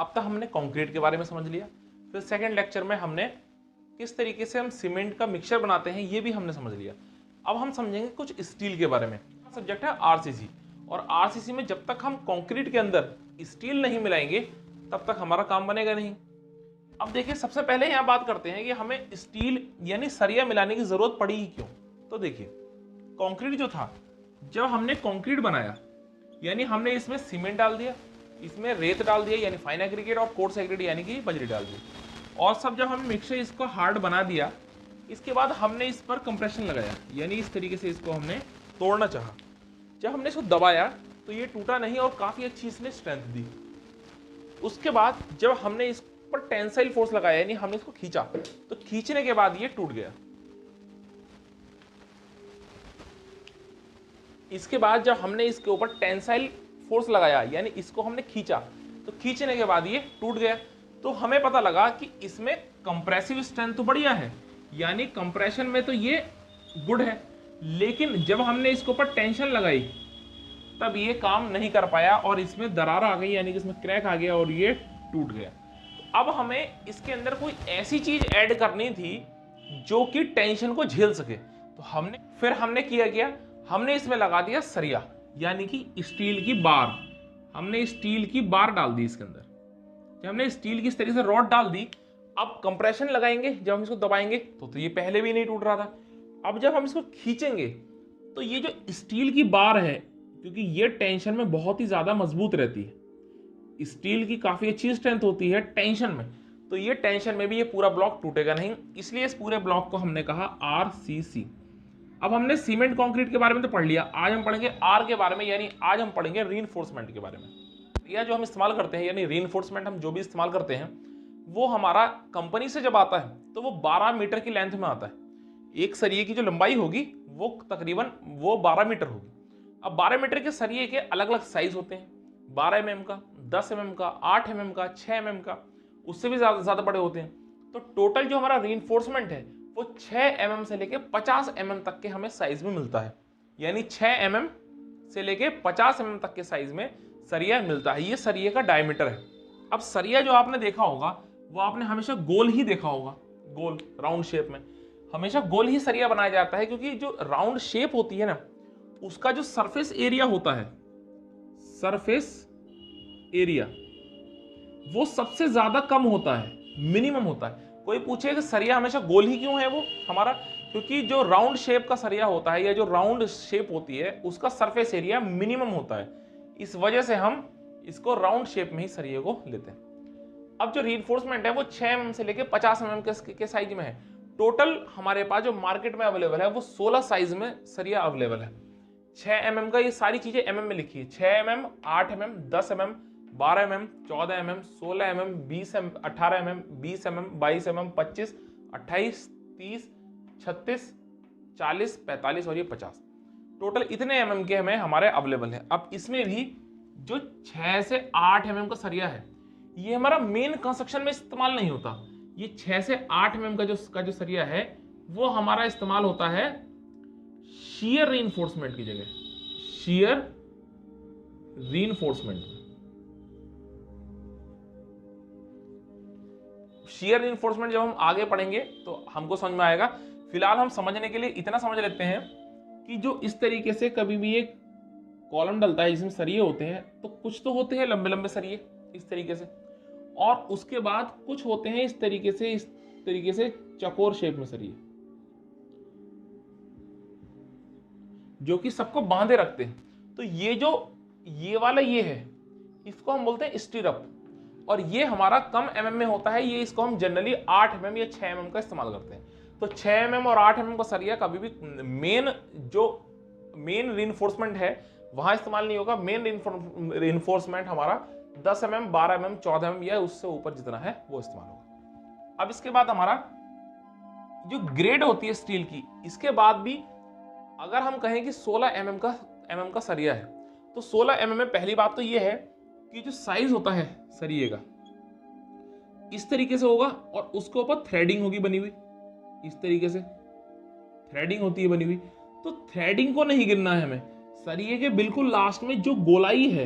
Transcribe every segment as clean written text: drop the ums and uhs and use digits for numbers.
अब तक हमने कंक्रीट के बारे में समझ लिया, फिर सेकंड लेक्चर में हमने किस तरीके से हम सीमेंट का मिक्सचर बनाते हैं ये भी हमने समझ लिया। अब हम समझेंगे कुछ स्टील के बारे में। सब्जेक्ट है आरसीसी, और आरसीसी में जब तक हम कंक्रीट के अंदर स्टील नहीं मिलाएंगे तब तक हमारा काम बनेगा नहीं। अब देखिए, सबसे पहले यहाँ बात करते हैं कि हमें स्टील यानी सरिया मिलाने की जरूरत पड़ी ही क्यों। तो देखिए, कंक्रीट जो था, जब हमने कंक्रीट बनाया यानी हमने इसमें सीमेंट डाल दिया, इसमें रेत डाल दिया यानी फाइन एग्रीगेट, और कोर्स एग्रीगेट यानी कि बजरी डाल दी, और सब जब हमने मिक्सचर इसको हार्ड बना दिया, इसके बाद हमने इस पर कंप्रेशन लगाया यानी इस तरीके से इसको हमने तोड़ना चाहा। जब हमने इसको दबाया तो ये टूटा नहीं और काफी अच्छी इसने स्ट्रेंथ दी। उसके बाद जब हमने इस पर टेंसाइल फोर्स लगाया यानी हमने इसको खींचा, तो खींचने के बाद ये टूट गया। इसके बाद जब हमने इसके ऊपर टेंसाइल फोर्स लगाया यानी इसको हमने खींचा, तो खींचने के बाद ये टूट गया। तो हमें पता लगा कि इसमें कंप्रेसिव स्ट्रेंथ तो बढ़िया है, यानी कंप्रेशन में तो ये गुड है, लेकिन जब हमने इसके ऊपर टेंशन लगाई तब ये काम नहीं कर पाया और इसमें दरार आ गई यानी कि इसमें क्रैक आ गया और ये टूट गया। तो अब हमें इसके अंदर कोई ऐसी चीज ऐड करनी थी जो कि टेंशन को झेल सके। तो हमने किया क्या, हमने इसमें लगा दिया सरिया यानी कि स्टील की बार। हमने स्टील की बार डाल दी इसके अंदर। जब हमने स्टील की इस तरीके से रॉड डाल दी, अब कंप्रेशन लगाएंगे, जब हम इसको दबाएंगे तो ये पहले भी नहीं टूट रहा था। अब जब हम इसको खींचेंगे तो ये जो स्टील की बार है, क्योंकि ये टेंशन में बहुत ही ज्यादा मजबूत रहती है, स्टील की काफी अच्छी स्ट्रेंथ होती है टेंशन में, तो ये टेंशन में भी ये पूरा ब्लॉक टूटेगा नहीं, इसलिए इस पूरे ब्लॉक को हमने कहा आरसीसी। अब हमने सीमेंट कंक्रीट के बारे में तो पढ़ लिया, आज हम पढ़ेंगे आर के बारे में, यानी आज हम पढ़ेंगे रीइंफोर्समेंट के बारे में। या जो हम इस्तेमाल करते हैं यानी रीइंफोर्समेंट हम जो भी इस्तेमाल करते हैं वो हमारा कंपनी से जब आता है तो वो 12 मीटर की लेंथ में आता है। एक सरिये की जो लंबाई होगी वो तकरीबन 12 मीटर होगी। अब 12 मीटर के सरिये के अलग अलग साइज होते हैं, 12 mm का, 10 mm का, 8 mm का, 6 mm का, उससे भी ज्यादा बड़े होते हैं। तो टोटल जो हमारा रीइंफोर्समेंट है वो 6 mm से लेके 50 mm तक के हमें साइज में मिलता है, यानी 6 mm से लेके 50 mm तक के साइज में सरिया मिलता है। ये सरिये का डायमीटर है। अब सरिया जो आपने देखा होगा वो आपने हमेशा गोल ही देखा होगा, गोल राउंड शेप में हमेशा गोल ही सरिया बनाया जाता है, क्योंकि जो राउंड शेप होती है ना उसका जो सरफेस एरिया होता है, सरफेस एरिया वो सबसे ज्यादा कम होता है, मिनिमम होता है। कोई पूछे कि सरिया हमेशा गोल ही क्यों है वो हमारा, क्योंकि जो राउंड शेप का सरिया होता है या जो राउंड शेप होती है उसका सरफेस एरिया मिनिमम होता है, इस वजह से हम इसको राउंड शेप में ही सरिये को लेते हैं। अब जो रीइंफोर्समेंट है वो 6 mm से लेके 50 mm के साइज में है। टोटल हमारे पास जो मार्केट में अवेलेबल है वो 16 साइज में सरिया अवेलेबल है। 6 mm का, ये सारी चीजें mm में लिखी है, 6 mm, 8 mm, 10 mm, 12 mm, 14 mm, 16 mm, 20 mm, 18 mm, 20 mm, 22 mm, 25, 28, 30, 36, 40, 45 और ये 50, टोटल इतने mm के हमें हमारे अवेलेबल है। अब इसमें भी जो 6 से 8 mm का सरिया है ये हमारा मेन कंस्ट्रक्शन में इस्तेमाल नहीं होता। ये 6 से 8 mm का जो सरिया है वो हमारा इस्तेमाल होता है शियर रीइंफोर्समेंट की जगह, शियर रीइंफोर्समेंट। शियर रीइंफोर्समेंट जब हम आगे पढ़ेंगे तो हमको समझ में आएगा। फिलहाल हम समझने के लिए इतना समझ लेते हैं कि जो इस तरीके से कभी भी एक कॉलम डलता है जिसमें सरिये होते हैं, तो कुछ तो होते हैं लंबे लंबे सरिये इस तरीके से, और उसके बाद कुछ होते हैं इस तरीके से चौकोर शेप में सरिये जो कि सबको बांधे रखते हैं। तो ये वाला ये है, इसको हम बोलते हैं स्टीरअप, और ये हमारा कम mm में होता है। ये इसको हम जनरली 8 mm या 6 mm का इस्तेमाल करते हैं। तो 6 mm और 8 mm का सरिया कभी भी मेन रीइंफोर्समेंट है वहां इस्तेमाल नहीं होगा। मेन रीइंफोर्समेंट हमारा 10 mm, 12 mm, 14 mm या उससे ऊपर जितना है वो इस्तेमाल होगा। अब इसके बाद हमारा जो ग्रेड होती है स्टील की, इसके बाद भी अगर हम कहें कि 16 mm का सरिया है, तो 16 mm में पहली बात तो ये है कि जो साइज होता है सरिये का इस तरीके से होगा, और उसके ऊपर थ्रेडिंग होगी बनी हुई, इस तरीके से थ्रेडिंग होती है बनी हुई। तो थ्रेडिंग को नहीं गिनना है हमें, सरिये के बिल्कुल लास्ट में जो गोलाई है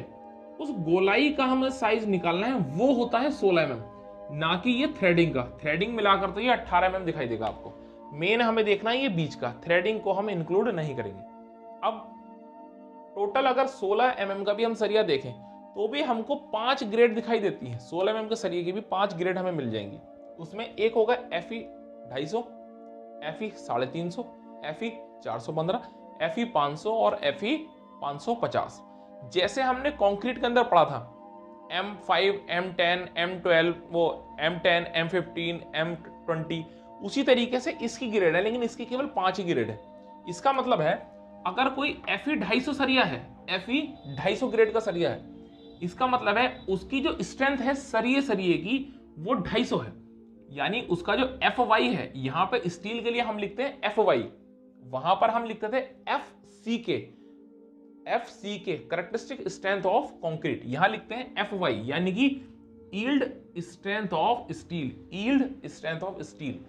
उस गोलाई का हमें साइज निकालना है, वो होता है 16 mm, ना कि ये थ्रेडिंग का। थ्रेडिंग मिलाकर तो ये 18 mm दिखाई देगा आपको। मेन हमें देखना है ये बीच का, थ्रेडिंग को हम इंक्लूड नहीं करेंगे। अब टोटल अगर 16 mm का भी हम सरिया देखें तो भी हमको 5 ग्रेड दिखाई देती है। 16 mm के सरिये की भी 5 ग्रेड हमें मिल जाएंगी। उसमें एक होगा FE 250, FE 350, FE 415, FE 500 और FE 550। जैसे हमने कंक्रीट के अंदर पढ़ा था M5, M10, M12, वो M10, M15, M20, उसी तरीके से इसकी ग्रेड है, लेकिन इसकी केवल 5 ही ग्रेड है। इसका मतलब है अगर कोई FE 250 सरिया है, FE 250 ग्रेड का सरिया है, इसका मतलब है उसकी जो स्ट्रेंथ है सरिये की वो 250 है। यानी उसका जो FY है, यहां पे स्टील के लिए हम लिखते हैं FY, वहां पर हम लिखते थे FCK characteristic strength of concrete, यहां लिखते हैं FY, यानी कि yield strength of steel, yield strength of steel.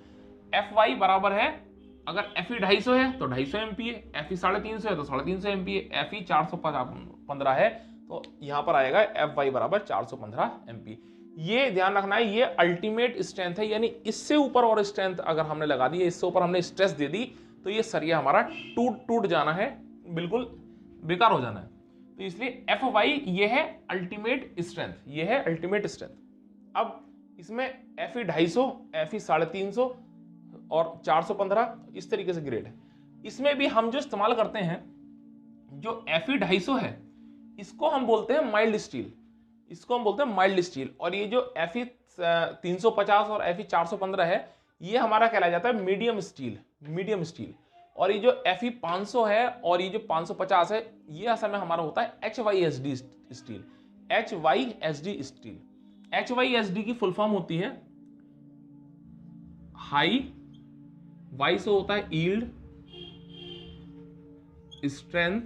FY बराबर है, अगर FE 250 है तो 250 MPa, FE 350 है तो 350 MPa, FE 415 है तो यहां पर आएगा FY बराबर 415 MPa। ये ध्यान रखना है, ये अल्टीमेट स्ट्रेंथ है, यानी इससे ऊपर और स्ट्रेंथ अगर हमने लगा दी, इससे ऊपर हमने स्ट्रेस दे दी तो ये सरिया हमारा टूट जाना है, बिल्कुल बेकार हो जाना है। तो इसलिए FY ये है अल्टीमेट स्ट्रेंथ, ये है अल्टीमेट स्ट्रेंथ। अब इसमें FE 250, FE 350 और 415 इस तरीके से ग्रेड है। इसमें भी हम जो इस्तेमाल करते हैं, जो FE 250 है, इसको हम बोलते हैं माइल्ड स्टील, इसको हम बोलते हैं माइल्ड स्टील। और ये जो FE 350 और FE 415 है, ये हमारा कहलाया जाता है मीडियम स्टील, मीडियम स्टील। और ये जो FE 500 है और ये जो 550 है, ये असल में हमारा होता है HYSD steel, HYSD steel. HYSD की फुल फॉर्म होती है हाई, Y से होता है yield strength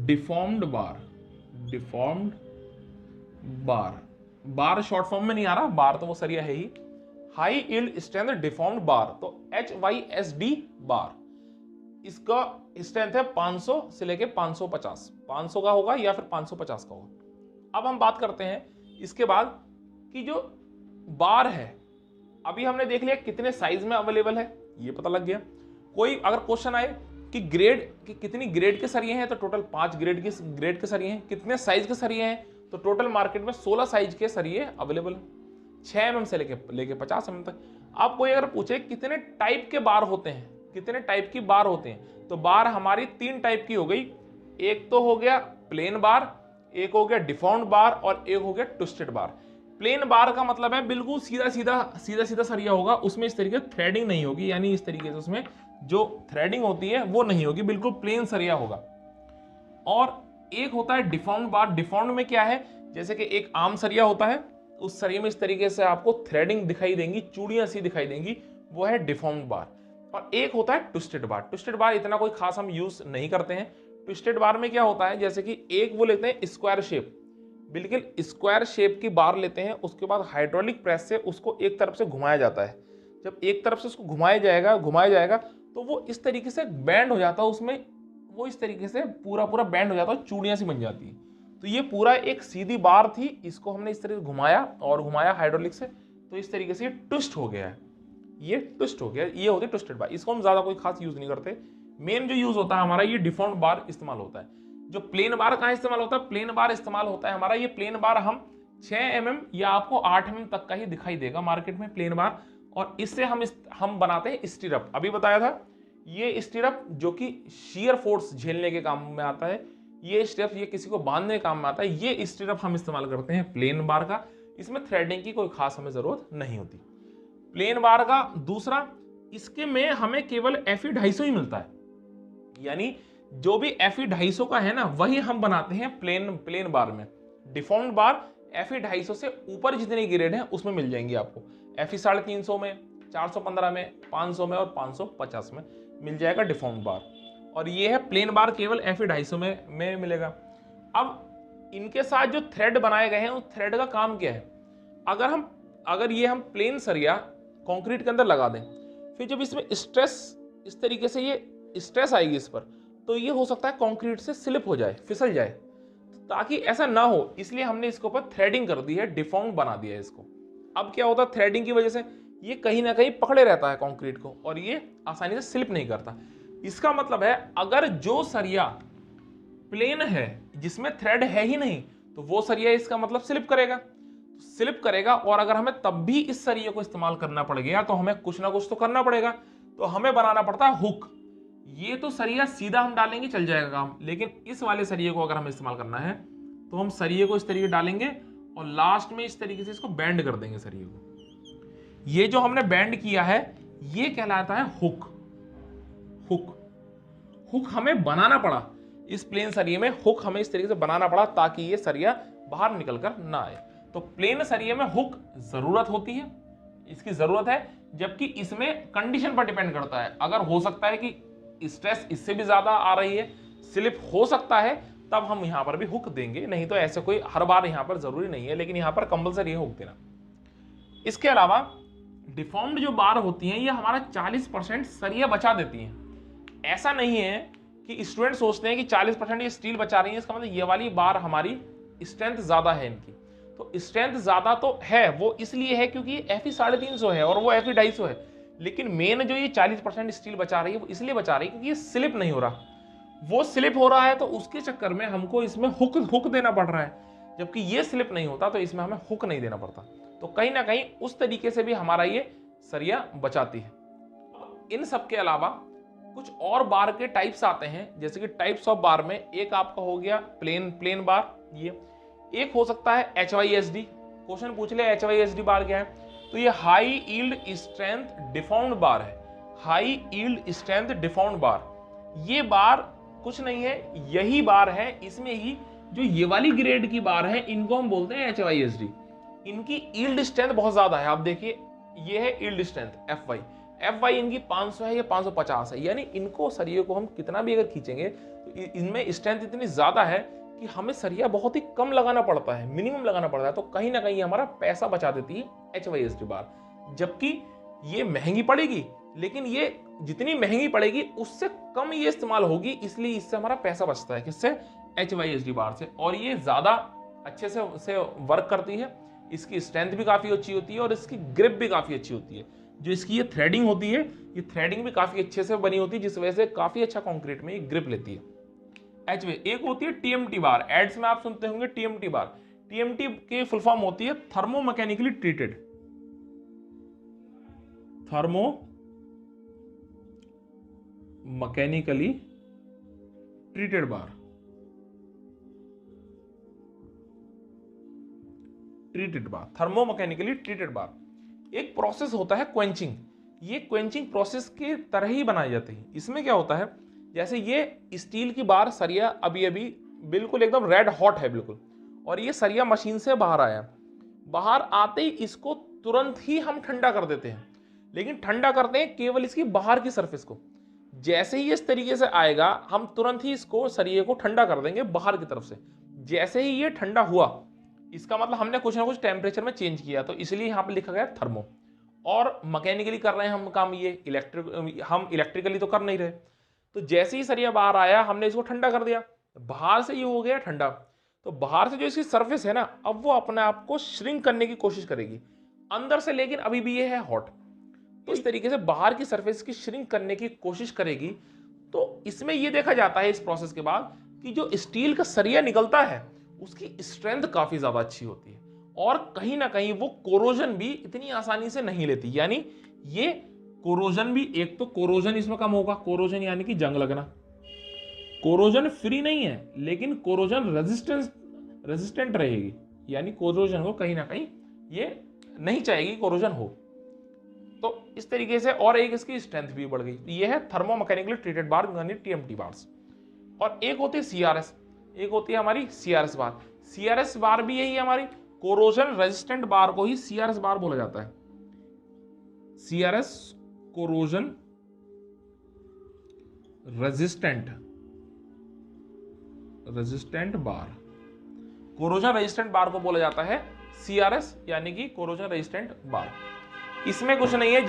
deformed bar, deformed bar, bar short form में नहीं आ रहा, बार तो वो सरिया है ही, high yield strength deformed bar, तो HYSD बार। इसका स्ट्रेंथ है 500 से लेके 550, 500 का होगा या फिर 550 का होगा। अब हम बात करते हैं इसके बाद कि जो बार है, अभी हमने देख लिया कितने साइज में अवेलेबल है, ये पता लग गया। कोई अगर क्वेश्चन आए कि ग्रेड कि कितनी ग्रेड के सरिये हैं, तो टोटल 5 ग्रेड के सरिये हैं। कितने साइज के सरिये हैं, तो टोटल मार्केट में 16 साइज के सरिये अवेलेबल हैं, 6 mm से लेके 50 mm तक। अब कोई अगर पूछे कितने टाइप के बार होते हैं, कितने टाइप की बार होते हैं, तो बार हमारी 3 टाइप की हो गई। एक तो हो गया प्लेन बार, एक हो गया डिफॉर्म्ड बार और एक हो गया ट्विस्टेड बार। प्लेन बार का मतलब है बिल्कुल सीधा सीधा सरिया होगा, उसमें इस तरीके से थ्रेडिंग नहीं होगी, यानी इस तरीके से उसमें जो थ्रेडिंग होती है वो नहीं होगी, बिल्कुल प्लेन सरिया होगा। और एक होता है डिफॉर्म्ड बार। डिफॉर्म्ड में क्या है, जैसे कि एक आम सरिया होता है, उस सरिये में इस तरीके से आपको थ्रेडिंग दिखाई देंगी, चूड़ियां सी दिखाई देंगी, वो है डिफॉर्म्ड बार। और एक होता है ट्विस्टेड बार। ट्विस्टेड बार इतना कोई खास हम यूज नहीं करते हैं। ट्विस्टेड बार में क्या होता है, जैसे कि एक वो लेते हैं स्क्वायर शेप, बिल्कुल स्क्वायर शेप की बार लेते हैं, उसके बाद हाइड्रोलिक प्रेस से उसको एक तरफ से घुमाया जाता है। जब एक तरफ से उसको घुमाया जाएगा तो वो इस तरीके से बैंड हो जाता है, उसमें वो इस तरीके से पूरा बैंड हो जाता है, चूड़ियां सी बन जाती है। तो ये पूरा एक सीधी बार थी, इसको हमने इस तरीके से घुमाया हाइड्रोलिक से, तो इस तरीके से ये ट्विस्ट हो गया है, ये ट्विस्ट हो गया, ये होती है ट्विस्टेड बार। इसको हम ज्यादा कोई खास यूज नहीं करते। मेन जो यूज होता है हमारा, ये डिफॉर्म्ड बार इस्तेमाल होता है। जो प्लेन बार कहाँ इस्तेमाल होता है, प्लेन बार इस्तेमाल होता है हमारा, ये प्लेन बार हम 6 mm या आपको 8 mm तक का ही दिखाई देगा मार्केट में प्लेन बार। और इससे हम बनाते हैं स्टीरअप। अभी बताया था ये स्टीरअप जो कि शियर फोर्स झेलने के काम में आता है, ये स्टीरअप ये किसी को बांधने के काम में आता है, ये स्टीरअप हम इस्तेमाल करते हैं प्लेन बार का। इसमें थ्रेडिंग की कोई खास हमें जरूरत नहीं होती। प्लेन बार का दूसरा, इसके में हमें केवल FE 250 ही मिलता है, यानी जो भी FE 250 का है ना, वही हम बनाते हैं प्लेन बार में। डिफॉर्म्ड बार FE 250 से ऊपर जितने ग्रेड हैं उसमें मिल जाएंगे आपको। FE 350 में, 415 में, 500 में और 550 में मिल जाएगा डिफॉर्म्ड बार। और ये है प्लेन बार, केवल FE 250 में मिलेगा। अब इनके साथ जो थ्रेड बनाए गए हैं, उस थ्रेड का काम क्या है, अगर ये हम प्लेन सरिया कंक्रीट के अंदर लगा दें, फिर जब इसमें स्ट्रेस इस तरीके से ये स्ट्रेस आएगी इस पर, तो ये हो सकता है कंक्रीट से स्लिप हो जाए, फिसल जाए। ताकि ऐसा ना हो इसलिए हमने इसके ऊपर थ्रेडिंग कर दी है, डिफॉर्म बना दिया है इसको। अब क्या होता है, थ्रेडिंग की वजह से ये कहीं ना कहीं पकड़े रहता है कंक्रीट को और ये आसानी से स्लिप नहीं करता। इसका मतलब है अगर जो सरिया प्लेन है जिसमें थ्रेड है ही नहीं तो वो सरिया इसका मतलब स्लिप करेगा, स्लिप करेगा। और अगर हमें तब भी इस सरिये को इस्तेमाल करना पड़ गया तो हमें कुछ ना कुछ तो करना पड़ेगा, तो हमें बनाना पड़ता है हुक। ये तो सरिया सीधा हम डालेंगे चल जाएगा काम, लेकिन इस वाले सरिये को अगर हमें इस्तेमाल करना है तो हम सरिये को इस तरीके डालेंगे और लास्ट में इस तरीके से इसको बैंड कर देंगे सरिये को। ये जो हमने बैंड किया है ये कहलाता है हुक। हुक हुक हमें बनाना पड़ा, इस प्लेन सरिये में हुक हमें इस तरीके से बनाना पड़ा ताकि ये सरिया बाहर निकल कर ना आए। तो प्लेन सरिये में हुक जरूरत होती है, इसकी जरूरत है, जबकि इसमें कंडीशन पर डिपेंड करता है। अगर हो सकता है कि स्ट्रेस इससे भी ज्यादा आ रही है, स्लिप हो सकता है, तब हम यहां पर भी हुक देंगे, नहीं तो ऐसे कोई हर बार यहां पर जरूरी नहीं है, लेकिन यहां पर कंपलसरी है हुक देना। इसके अलावा डिफॉर्म्ड जो बार होती हैं ये हमारा 40% सरिया बचा देती हैं। ऐसा नहीं है कि स्टूडेंट सोचते हैं कि 40% ये स्टील बचा रही है, इसका मतलब ये वाली बार हमारी स्ट्रेंथ ज्यादा है इनकी। तो स्ट्रेंथ ज्यादा तो है, वो इसलिए है क्योंकि Fe 350 है और वो Fe 250 है, लेकिन मेन जो ये 40% स्टील बचा रही है वो इसलिए बचा रही है क्योंकि ये स्लिप नहीं हो रहा। वो स्लिप हो रहा है तो उसके चक्कर में हमको इसमें हुक देना पड़ रहा है, जबकि ये स्लिप नहीं होता तो इसमें हमें हुक नहीं देना पड़ता। तो कहीं ना कहीं उस तरीके से भी हमारा ये सरिया बचाती है। इन सब के अलावा कुछ और बार के टाइप्स आते हैं, जैसे कि टाइप्स ऑफ बार में एक आपका हो गया प्लेन बार, ये एक हो सकता है HYSD। क्वेश्चन पूछ ले HYSD बार क्या है, तो ये high yield strength deformed bar है। High yield strength deformed bar, ये बार कुछ नहीं है, यही बार है। इसमें ही जो ये वाली ग्रेड की बार है इनको हम बोलते हैं HYSD। इनकी यील्ड स्ट्रेंथ बहुत ज्यादा है। आप देखिए ये है यील्ड स्ट्रेंथ FY इनकी 500 है या 550 है, यानी इनको सरिये को हम कितना भी अगर खींचेंगे तो इनमें स्ट्रेंथ इतनी ज्यादा है कि हमें सरिया बहुत ही कम लगाना पड़ता है, मिनिमम लगाना पड़ता है। तो कहीं ना कहीं हमारा पैसा बचा देती है HYSD बार, जबकि ये महंगी पड़ेगी, लेकिन ये जितनी महंगी पड़ेगी उससे कम ये इस्तेमाल होगी, इसलिए इससे हमारा पैसा बचता है। किससे? HYSD बार से। और ये ज्यादा अच्छे से वर्क करती है, इसकी स्ट्रेंथ भी काफी अच्छी होती है और इसकी ग्रिप भी काफी अच्छी होती है। जो इसकी ये थ्रेडिंग होती है, ये थ्रेडिंग भी काफी अच्छे से बनी होती है, जिस वजह से काफी अच्छा कंक्रीट में ये ग्रिप लेती है। एक होती है TMT बार, एड्स में आप सुनते होंगे TMT बार। TMT की फुल फॉर्म होती है thermo mechanically treated, thermo mechanically treated bar, thermo mechanically treated bar. एक प्रोसेस होता है क्वेंचिंग, ये क्वेंचिंग प्रोसेस की तरह ही बनाई जाती है। इसमें क्या होता है, जैसे ये स्टील की बार सरिया अभी बिल्कुल एकदम रेड हॉट है बिल्कुल, और ये सरिया मशीन से बाहर आया, बाहर आते ही इसको तुरंत ही हम ठंडा कर देते हैं, लेकिन ठंडा करते हैं केवल इसकी बाहर की सरफेस को। जैसे ही इस तरीके से आएगा हम तुरंत ही इसको सरिये को ठंडा कर देंगे बाहर की तरफ से। जैसे ही ये ठंडा हुआ, इसका मतलब हमने कुछ ना कुछ टेम्परेचर में चेंज किया, तो इसलिए यहाँ पे लिखा गया थर्मो। और मैकेनिकली कर रहे हैं हम काम, ये हम इलेक्ट्रिकली तो कर नहीं रहे। तो जैसे ही सरिया बाहर आया हमने इसको ठंडा कर दिया, बाहर से ये हो गया ठंडा, तो बाहर से जो इसकी सरफेस है ना, अब वो अपने आप को श्रिंक करने की कोशिश करेगी अंदर से, लेकिन अभी भी ये है हॉट। तो इस तरीके से बाहर की सरफेस की श्रिंक करने की कोशिश करेगी। तो इसमें ये देखा जाता है इस प्रोसेस के बाद कि जो स्टील का सरिया निकलता है उसकी स्ट्रेंथ काफी ज्यादा अच्छी होती है, और कहीं ना कहीं वो कोरोजन भी इतनी आसानी से नहीं लेती। यानी ये कोरोजन भी, एक तो कोरोजन इसमें कम होगा, कोरोजन यानी कि जंग लगना। कोरोजन फ्री नहीं है, लेकिन कोरोजन रेजिस्टेंट रहेगी, यानी कोरोजन को कहीं ना कहीं ये नहीं चाहेगी कोरोजन हो। तो इस तरीके से, और एक इसकी स्ट्रेंथ भी बढ़ गई। ये है थर्मो मैकेनिकली ट्रीटेड बार यानी TMT बार्स। और एक होती है CRS, एक होती है हमारी CRS बार। CRS बार भी यही है हमारी, कोरोजन रेजिस्टेंट बार को ही CRS बार बोला जाता है। CRS कोरोजन रेजिस्टेंट बार, कोरोजन रेजिस्टेंट बार को बोला जाता है CRS यानी कि कोरोजन रेजिस्टेंट बार। इसमें कुछ नहीं है,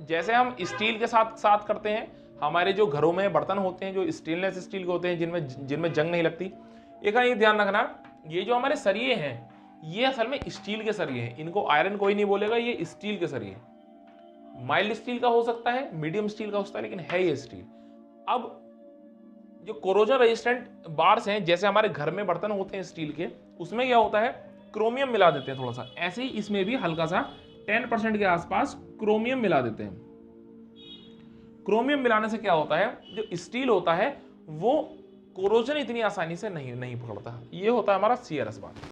जैसे हम स्टील के साथ करते हैं, हमारे जो घरों में बर्तन होते हैं जो स्टेनलेस स्टील के होते हैं जिनमें जंग नहीं लगती। एक ये ध्यान रखना, ये जो हमारे सरिये हैं ये असल में स्टील के सरिये हैं, इनको आयरन कोई नहीं बोलेगा, ये स्टील के सरिये। माइल्ड स्टील का हो सकता है, मीडियम स्टील का हो सकता है, लेकिन है ये स्टील। अब जो कोरोजन रेजिस्टेंट बार्स हैं, जैसे हमारे घर में बर्तन होते हैं स्टील के, उसमें क्या होता है, क्रोमियम मिला देते हैं थोड़ा सा, ऐसे ही इसमें भी हल्का सा 10% के आसपास क्रोमियम मिला देते हैं। क्रोमियम मिलाने से क्या होता है, जो स्टील होता है वो कोरोजन इतनी आसानी से नहीं पकड़ता। ये होता है हमारा CRS बार।